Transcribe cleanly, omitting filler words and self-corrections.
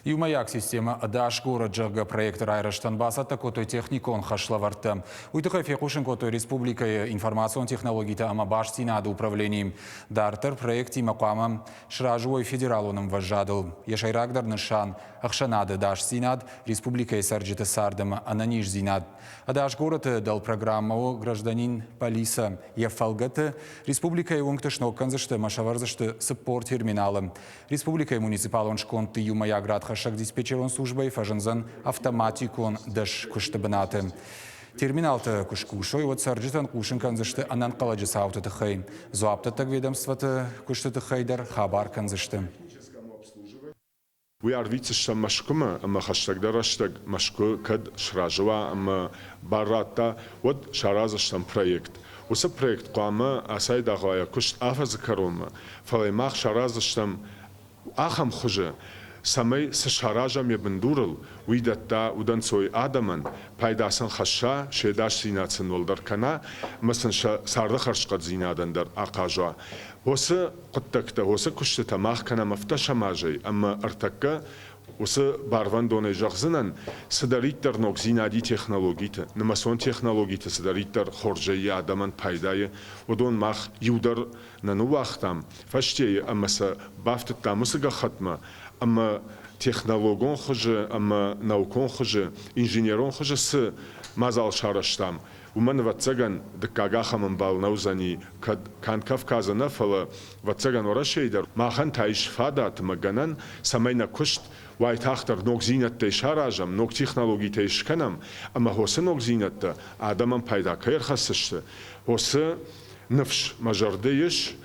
Юмаяк система адаш городжага проектор айраштан басатта котой техникон хашлаварты. Уйтыхай фекушин котой республика информацион технологията ама баштинады управлением. Дартер проекти макуамам шражуой федералоным важадыл. Ешайрагдар нышан ахшанады даш синад республика сарджита сардам ананиш зинад. Адаш город дал программу гражданин полиса Ефалгаты республика унгтышнок канзышты машаварзышты саппорт терминалым. Республика муниципалон шконты Юмаяк град хашак диспетчерон службой фажанзан автоматикон даш куштабанаты. Терминалты кушкушой вот сарджитан кушин канзышты анан каладжи сауты тахай. Зуаптатак ведомствата кушты тахайдар хабар канзышты. We are вицешта машкума, ама хаштагдараштаг машку кад шражва, ама барата, вот шаразаштам проект. Уса проект қама асайдағая кушт афазакарума, фалаймах шаразаштам ахам хуже. Самай с шаражам ебндурл, уидатта удан сой адаман, пайдасан хаша, шедаш зинацин волдаркана, масан сарда харшқад зинадандар ақажа. Осы құттакта, осы күшті тамақ кана мафташамажай, ама артакка, осы барван доны жақзынан садариттар ног зинади технологита, намасон технологита садариттар хоржайы адаман пайдайы, одон мах юдар нану вақтам, фаштейі амаса бафтытта мұсыға қатма, ама технологон хуже, ама наукон хуже, инженерон хуже с мазал шараштам. Уман ватсаган дкагахаман балнаузани кан Кавказа нафала ватсаган орашейдар махан таиш фадат маганан самайна кушт вайтахтар ног зинаттай шаражам ног технологитай шканам ама хосы ног зинатта адаман пайда кайр хасышты хосы нфш мажардееш